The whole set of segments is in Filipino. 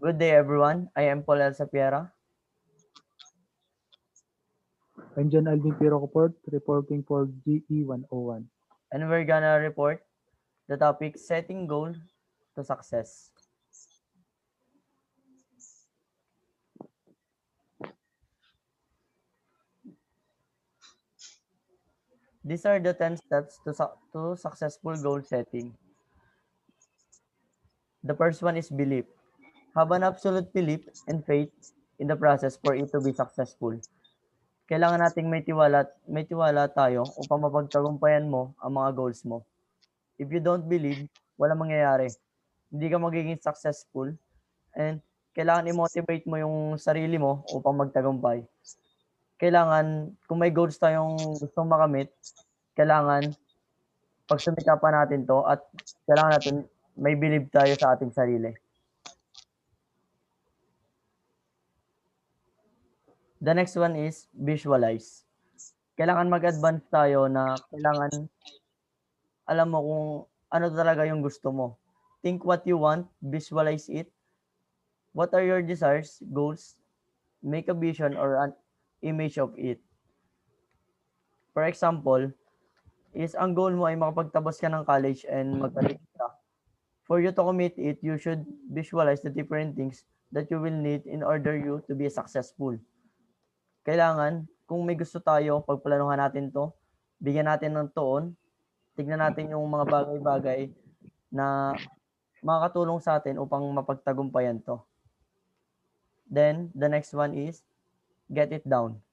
Good day, everyone. I am Paul El Sapiera. I'm John Alvin Pirocoport, reporting for GE 101. And we're gonna report the topic setting goal to success. These are the 10 steps to successful goal setting. The first one is belief. Have an absolute belief and faith in the process for it to be successful. Kailangan nating may tiwala tayo upang mapagtagumpayan mo ang mga goals mo. If you don't believe, walang mangyayari. Hindi ka magiging successful and kailangan i-motivate mo yung sarili mo upang magtagumpay. Kailangan kung may goals tayong gustong makamit, kailangan pagsumikapan natin 'to at kailangan natin may believe tayo sa ating sarili. The next one is visualize. Kailangan mag-advance tayo na kailangan alam mo kung ano talaga yung gusto mo. Think what you want, visualize it. What are your desires, goals? Make a vision or an image of it. For example, is ang goal mo ay makapagtapos ka ng college and magka ka. For you to commit it, you should visualize the different things that you will need in order you to be successful. Kailangan, kung may gusto tayo, pagplanuhan natin to, bigyan natin ng tuon, tignan natin yung mga bagay-bagay na makakatulong sa atin upang mapagtagumpayan to. Then, the next one is, get it down.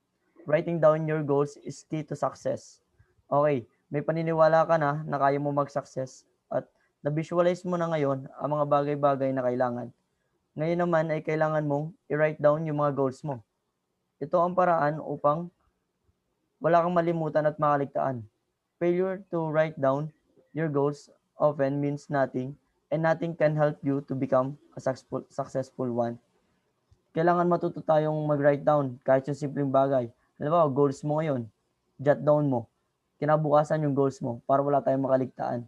Writing down your goals is key to success. Okay, may paniniwala ka na kaya mo mag-success at na-visualize mo na ngayon ang mga bagay-bagay na kailangan. Ngayon naman ay kailangan mong i-write down yung mga goals mo. Ito ang paraan upang wala kang malimutan at makaligtaan. Failure to write down your goals often means nothing and nothing can help you to become a successful one. Kailangan matuto tayong mag-write down kahit yung simpleng bagay. Halimbawa, goals mo ngayon, jot down mo. Kinabukasan yung goals mo para wala tayong makaligtaan.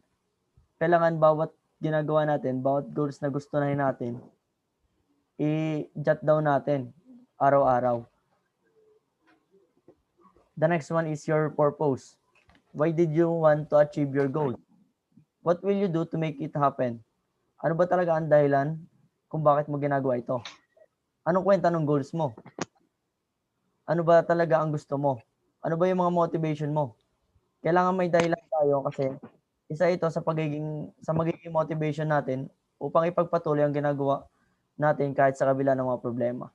Kailangan bawat ginagawa natin, bawat goals na gusto natin, i-jot down natin araw-araw. The next one is your purpose. Why did you want to achieve your goal? What will you do to make it happen? Ano ba talaga ang dahilan kung bakit mo ginagawa ito? Anong kwenta ng goals mo? Ano ba talaga ang gusto mo? Ano ba yung mga motivation mo? Kailangan may dahilan tayo kasi isa ito sa magiging motivation natin upang ipagpatuloy ang ginagawa natin kahit sa kabila ng mga problema.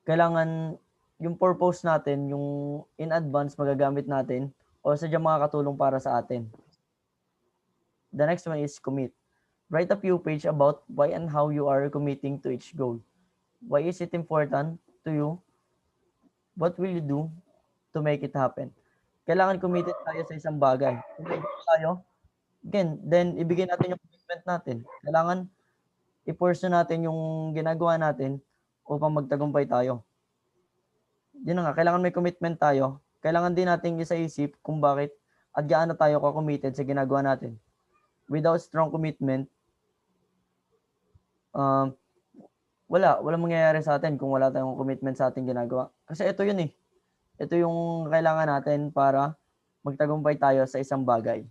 Kailangan yung purpose natin, yung in advance magagamit natin o sadyang makakatulong para sa atin. The next one is commit. Write a few pages about why and how you are committing to each goal. Why is it important to you? What will you do to make it happen? Kailangan committed tayo sa isang bagay. Kung may goal tayo, again, then ibigay natin yung commitment natin. Kailangan i-pursue natin yung ginagawa natin upang magtagumpay tayo. Yun na nga, kailangan may commitment tayo. Kailangan din natin isa-isip kung bakit at gaano tayo ka-committed sa ginagawa natin. Without strong commitment, um, walang mangyayari sa atin kung wala tayong commitment sa ating ginagawa. Kasi ito yun eh. Ito yung kailangan natin para magtagumpay tayo sa isang bagay.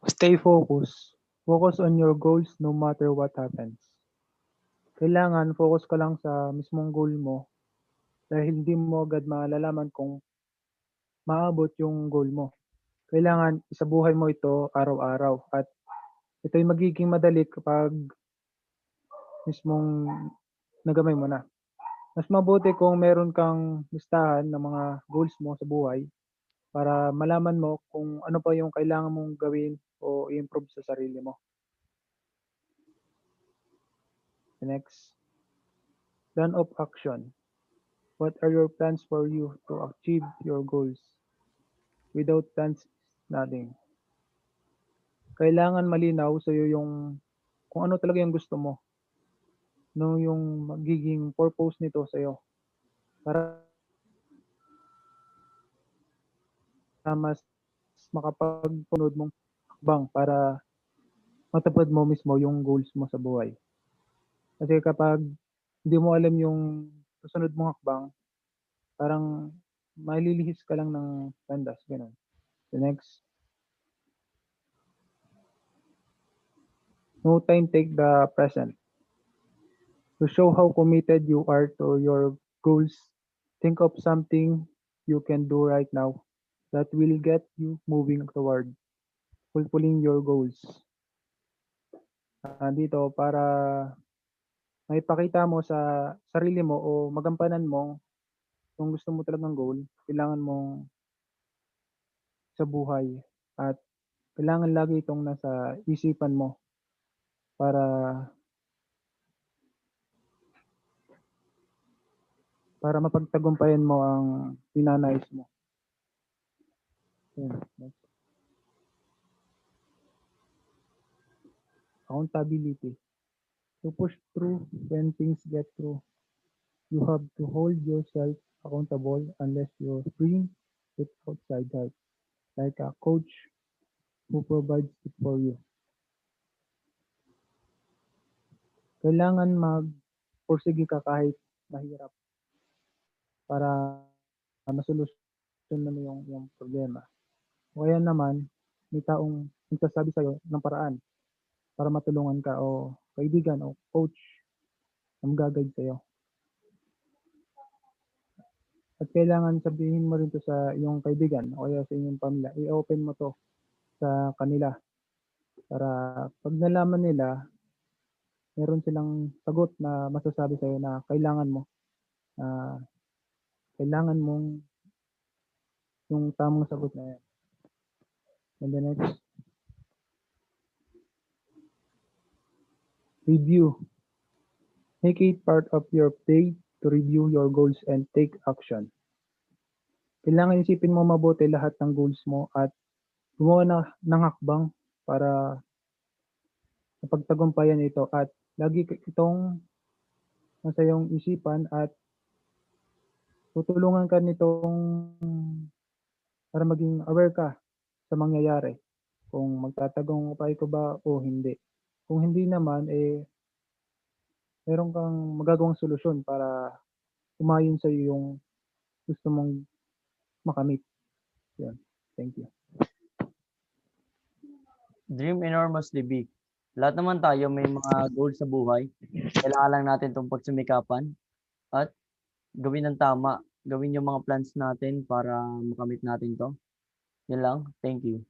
Stay focused. Focus on your goals no matter what happens. Kailangan focus ka lang sa mismong goal mo dahil hindi mo agad malalaman kung maabot yung goal mo. Kailangan isabuhay mo ito araw-araw at ito'y magiging madali kapag mismong nagamay mo na. Mas mabuti kung meron kang listahan ng mga goals mo sa buhay para malaman mo kung ano pa yung kailangan mong gawin o i-improve sa sarili mo. Next, plan of action. What are your plans for you to achieve your goals? Without plans, nothing. Kailangan malinaw sa iyo yung kung ano talaga yung gusto mo. No, yung magiging purpose nito sa iyo. Para mas makapagpunod mong hakbang para matupad mo mismo yung goals mo sa buhay. Kasi kapag hindi mo alam yung susunod mong hakbang, parang malilihis ka lang ng landas, gano'n. The next, no time take the present. To show how committed you are to your goals, think of something you can do right now that will get you moving toward fulfilling your goals. Dito para maipakita mo sa sarili mo o magampanan mo kung gusto mo talagang goal, kailangan mong sa buhay at kailangan lagi itong nasa isipan mo para mapagtagumpayan mo ang ninanais mo. Yun, next. Accountability. To push through when things get through, you have to hold yourself accountable unless you bring it outside help, like a coach who provides it for you. Kailangan magpursige ka kahit mahirap para masolusyon mo yung problema. O kaya naman, may taong nagsasabi sa'yo ng paraan para matulungan ka o kaibigan o coach na mag-guide sa'yo. At kailangan sabihin mo rin to sa iyong kaibigan o kaya sa inyong pamilya. I-open mo to sa kanila para pag nalaman nila, meron silang sagot na masasabi sa'yo na kailangan mo. Kailangan mong yung tamang sagot na yan. And the next, review. Make it part of your day to review your goals and take action. Kailangan isipin mo mabuti lahat ng goals mo at gumawa ng hakbang para mapagtagumpayan ito at lagi itong nasa iyong isipan at tutulungan ka nitong para maging aware ka sa mangyayari kung magtatagumpay ko ba o hindi. Kung hindi naman, meron kang magagawang solusyon para umayon sa iyo yung gusto mong makamit. Yan. Thank you. Dream enormously big. Lahat naman tayo may mga goals sa buhay. Kailangan lang natin itong pagsumikapan at gawin ng tama. Gawin yung mga plans natin para makamit natin to. Yan lang. Thank you.